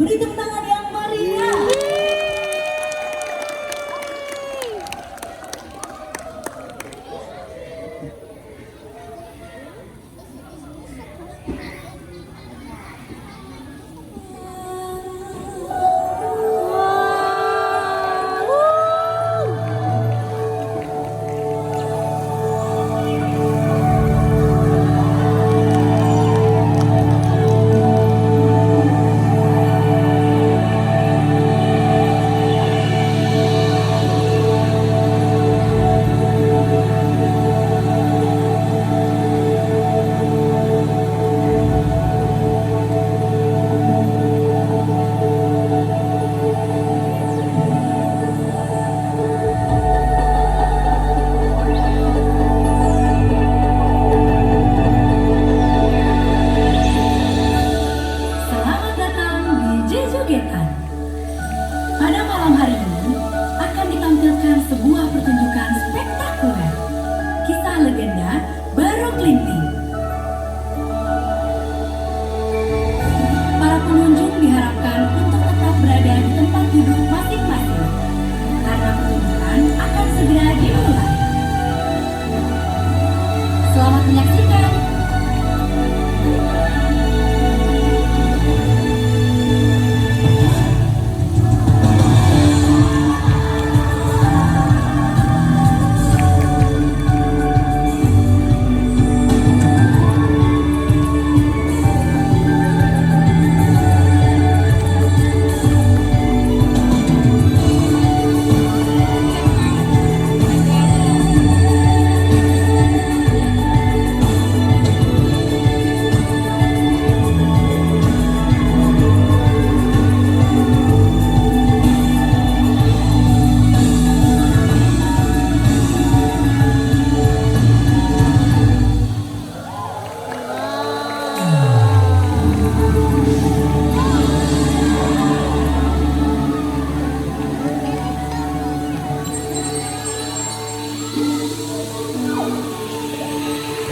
Beri tepuk tangan yang meriah. Selamat datang di Jejogetan. Pada malam hari ini akan ditampilkan sebuah pertunjukan spektakuler, kisah legenda Baro Klinting. Para pengunjung diharapkan untuk tetap berada di tempat duduk masing-masing, karena pertunjukan akan segera dimulai. Selamat menyaksikan.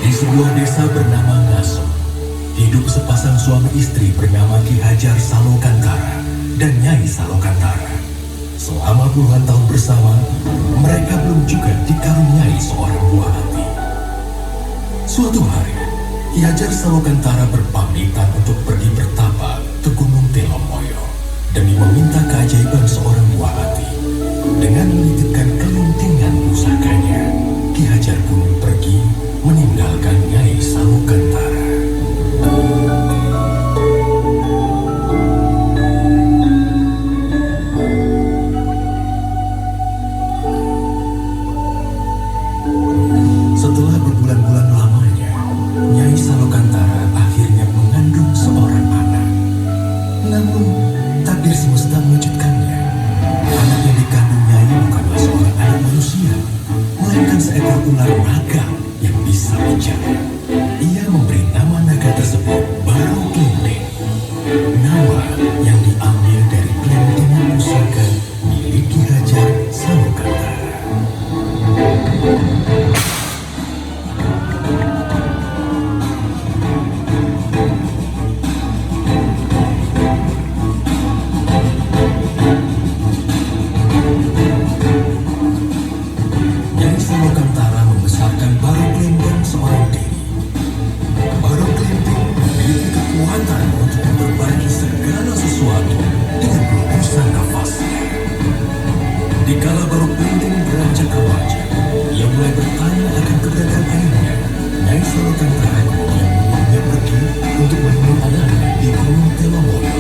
Di sebuah desa bernama Ngaso, hidup sepasang suami istri bernama Ki Hajar Salokantara dan Nyai Salokantara. Selama puluhan tahun bersama, mereka belum juga dikaruniai seorang buah hati. Suatu hari, Ki Hajar Salokantara berpamitan untuk pergi bertapa ke Gunung Telomoyo demi meminta keajaiban seorang buah hati. Dengan menitipkan kelintingan pusakanya, Ki Hajar pun pergi meninggalkan Nyai Salokantara. Setelah berbulan-bulan lamanya, Nyai Salokantara akhirnya mengandung seorang anak. Namun, takdir semesta mengejutkannya. Anak yang dikandung Nyai bukanlah seorang anak manusia, melainkan seekor ular naga yang bisa bicara. Ia memberi nama naga tersebut Baro Klinting, nama yang diambil dari kelintingan pusaka milik Ki Hajar Salokantara. Nyai Salokantara membesarkan Baro Klinting seorang diri. Baro Klinting memiliki kekuatan untuk memperbaiki segala sesuatu dengan hembusan nafasnya. Dikala Baro Klinting beranjak remaja, ia mulai bertanya akan keberadaan ayahnya. Nyai Salokantara kemudian menyuruhnya pergi untuk menemui anaknya di Gunung Telomoyo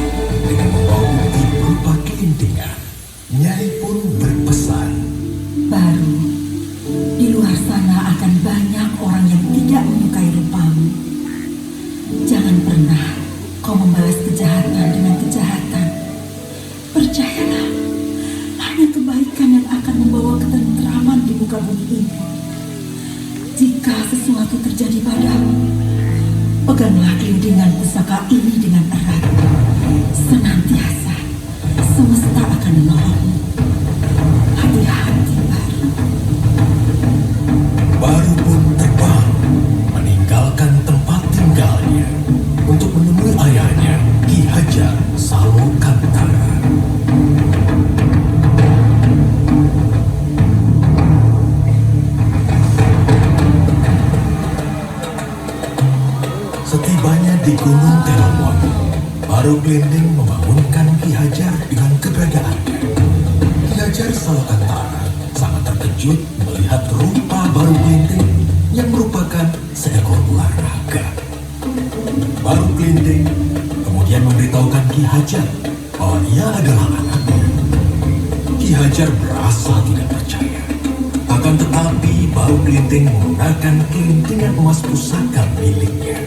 dengan membawa bukti berupa kelintingan. Nyai pun berpesan, Baru, di luar sana akan banyak orang yang tidak menyukai rupamu. Jangan pernah kau membalas kejahatan dengan kejahatan. Percayalah, hanya kebaikan yang akan membawa ketentraman di muka bumi ini. Jika sesuatu terjadi padamu, peganglah kelintingan pusaka ini dengan erat. Senantiasa, semesta akan menolongmu. Hati-hati, Baru. Baru pun terbang meninggalkan tempat tinggalnya untuk menemui ayahnya Ki Hajar Hajar Salokantara. Setibanya di Gunung Telomwangi, Baru Glendeng membangunkan Ki Hajar dengan keberadaannya. Ki Hajar Salokantara sangat terkejut melihat rupa Baru Glendeng yang merupakan seekor ular naga. Baru Glendeng kemudian memberitahukan Ki Hajar bahwa ia adalah anaknya. Ki Hajar merasa tidak percaya. Akan tetapi Baru Glendeng menggunakan kelintingan emas pusaka miliknya.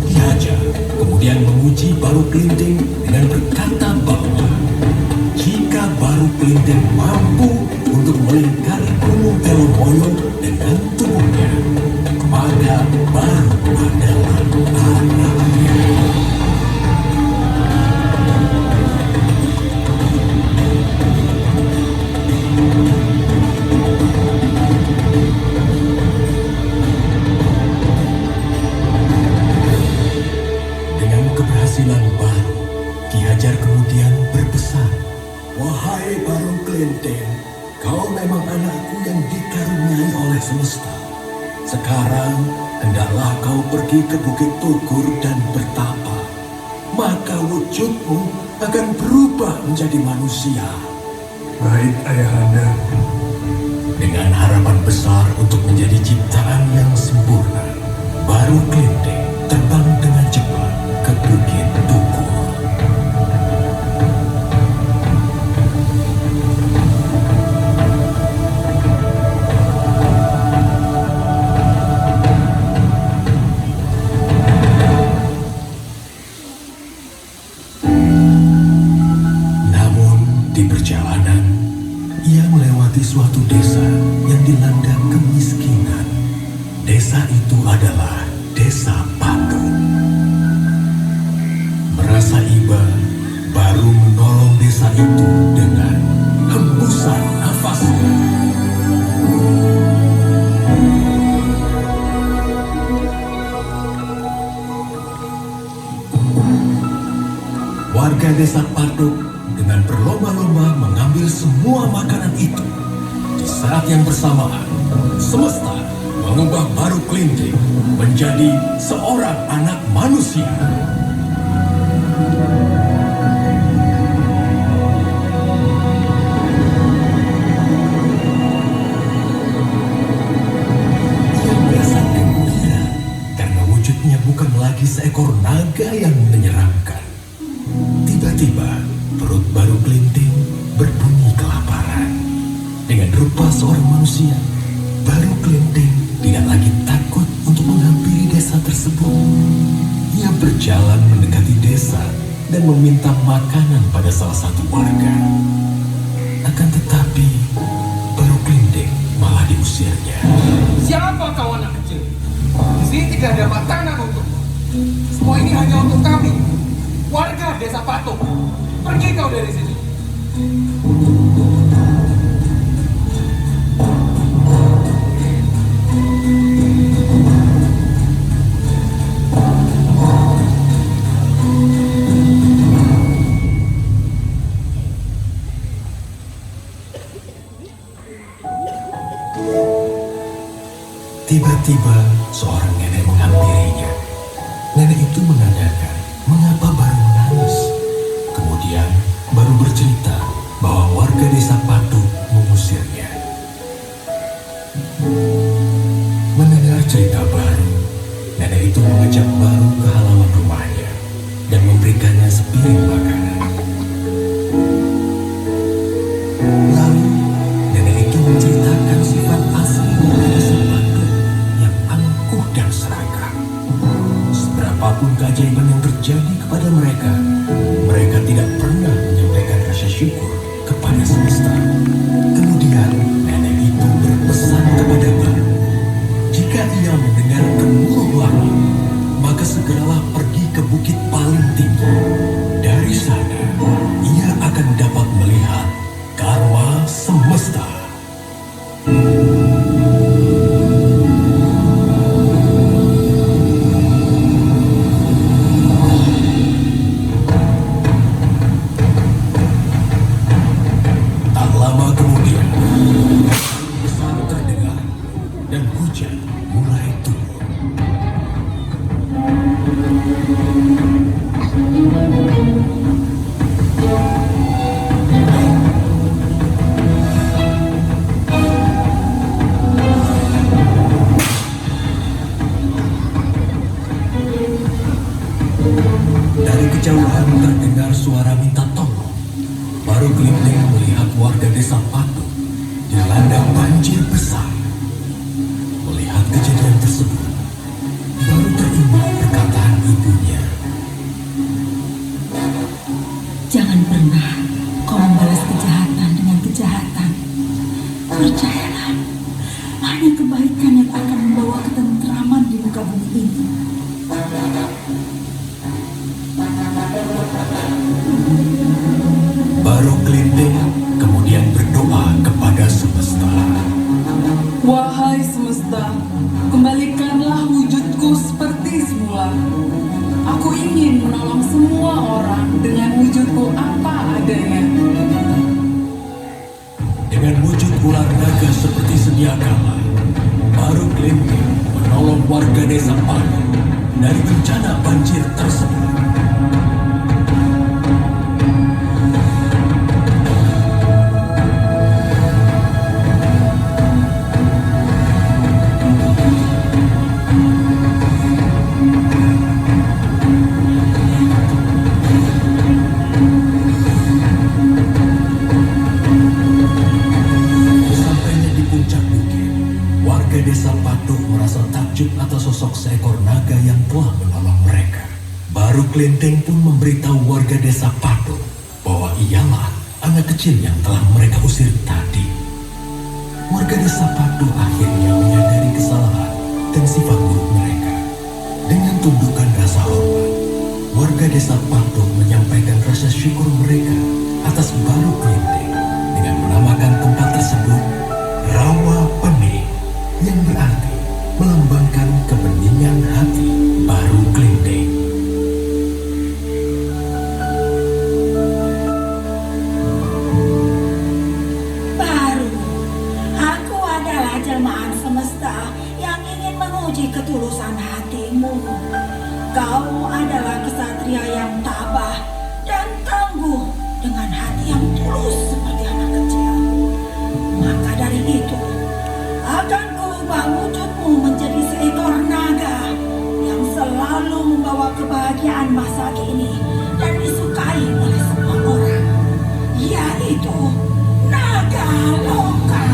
Ki Hajar kemudian menguji Baru Glendeng dengan berkata bahwa jika Baru Glendeng mampu untuk melingkari Gunung Telomwangi dengan tubuhnya, maka baru adalah anaknya. Dengan keberhasilan baru, Ki Hajar kemudian berpesan, "Wahai Baru Glendeng, kau memang anakku yang dikaruniai oleh semesta. Sekarang, hendaklah kau pergi ke Bukit Tugur dan bertapa. Maka wujudmu akan berubah menjadi manusia." Baik, Ayahanda. Dengan harapan besar untuk menjadi ciptaan yang sempurna, Baru Glendeng terbang dengan cepat ke Bukit Tugur. Di perjalanan, ia melewati suatu desa yang dilanda kemiskinan. Desa itu adalah Desa Patung. Merasa iba, Baru menolong desa itu dengan hembusan nafasnya. Warga Desa Patung dengan berlomba-lomba mengambil semua makanan itu. Di saat yang bersamaan, semesta mengubah Baru Glendeng menjadi seorang anak manusia. Ia merasa gembira karena wujudnya bukan lagi seekor naga yang menyeramkan. Tiba-tiba, perut Baru Glendeng berbunyi kelaparan. Dengan rupa seorang manusia, Baru Glendeng tidak lagi takut untuk menghampiri desa tersebut. Ia berjalan mendekati desa dan meminta makanan pada salah satu warga. Akan tetapi, Baru Glendeng malah diusirnya. Siapa kau anak kecil? Di sini tidak ada makanan untukmu. Semua ini hanya untuk kami, warga Desa Patung. Pergi kau dari sini. Tiba-tiba seorang nenek menghampirinya. Nenek itu menanyakan mengapa Baru menangis. Kemudian Baru bercerita bahwa warga Desa Patung mengusirnya. Mendengar cerita Baru, nenek itu mengajak Baru ke halaman rumahnya dan memberikannya sepiring makanan. Lalu nenek itu menceritakan sifat asli warga Desa Patung yang angkuh dan serakah. Seberapapun keajaiban yang terjadi kepada mereka, mereka tidak pernah menyampaikan rasa syukur kepada semesta. Kemudian nenek itu berpesan kepada Baru, jika ia mendengar gemuruh langit, maka segeralah pergi ke bukit paling tinggi. Dari sana, ia akan dapat melihat karma semesta. perlahan terdengar suara minta tolong. Baru Glinting melihat warga desa Patu dilanda banjir besar. Melihat kejadian tersebut, baru teringat perkataan ibunya. Jangan pernah kau membalas kejahatan dengan kejahatan. Percayalah, hanya kebaikan yang akan membawa ketentraman di muka bumi ini. Baru Glinting kemudian berdoa kepada semesta. Wahai semesta, kembalikanlah wujudku seperti semula. Aku ingin menolong semua orang dengan wujudku apa adanya. Dengan wujud ular naga seperti sedia kala, baru Glinting menolong warga desa Patu dari bencana banjir tersebut. Sesampainya di puncak bukit, warga desa Patu merasa takjub atas sosok seekor naga yang telah menolong mereka. Baru Glinting pun memberitahu warga desa Patu bahwa ialah anak kecil yang telah mereka usir tadi. Warga desa Patu akhirnya menyadari kesalahan dan sifat buruk mereka. Dengan tundukan rasa hormat, warga desa Patu menyampaikan rasa syukur mereka atas baru Glinting dengan menamakan tempat tersebut Rawa Pening, yang berarti melambangkan kebeningan hati baru Glinting. Baru, aku adalah jelmaan semesta yang ingin menguji ketulusan hatimu. Kau adalah kesatria yang tabah dan tangguh dengan hati yang tulus seperti anak kecil. Maka dari itu, akan kuubah wujudmu menjadi seekor naga yang selalu membawa kebahagiaan masa kini dan disukai oleh semua orang, yaitu naga loka.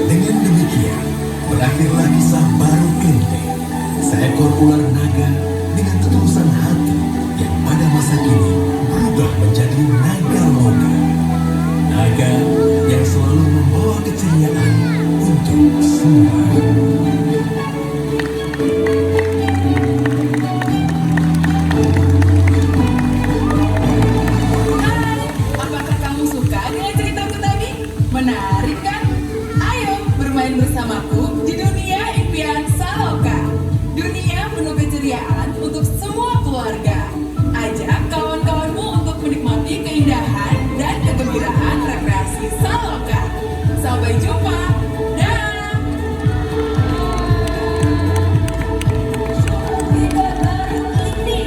Dengan demikian, berakhirlah kisah baru Glinting, seekor ular naga dengan ketulusan hati yang pada masa kini berubah menjadi naga loka. Naga yang selalu membawa keceriaan untuk semua. Hai, apakah kamu suka dengan ceritaku tadi? Menarik kan? Ayo bermain bersamaku di dunia impian Saloka. Dunia penuh keceriaan untuk semua keluarga. Ajak kawan-kawanmu untuk menikmati keindahan dan kegembiraan rekreasi Saloka. Sampai jumpa. Dah. Kita baru ini.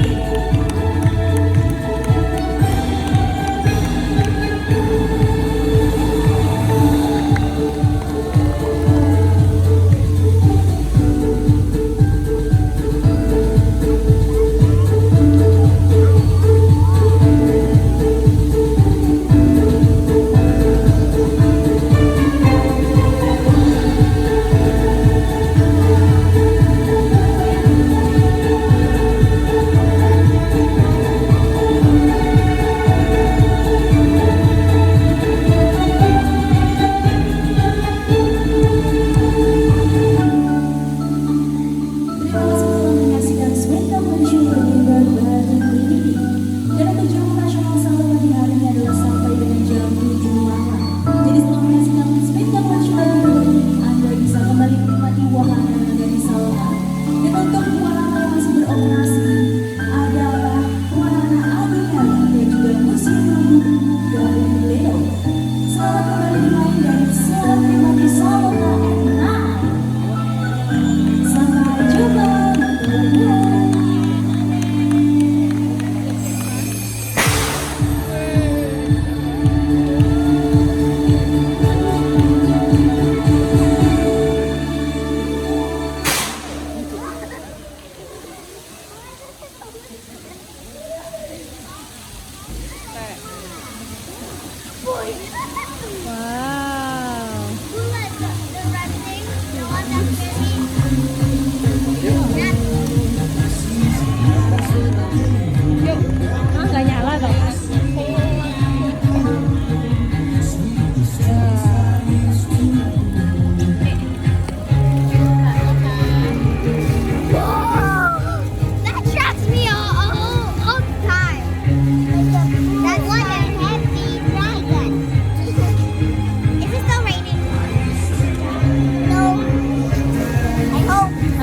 Wow. You like the red thing, the one that can eat.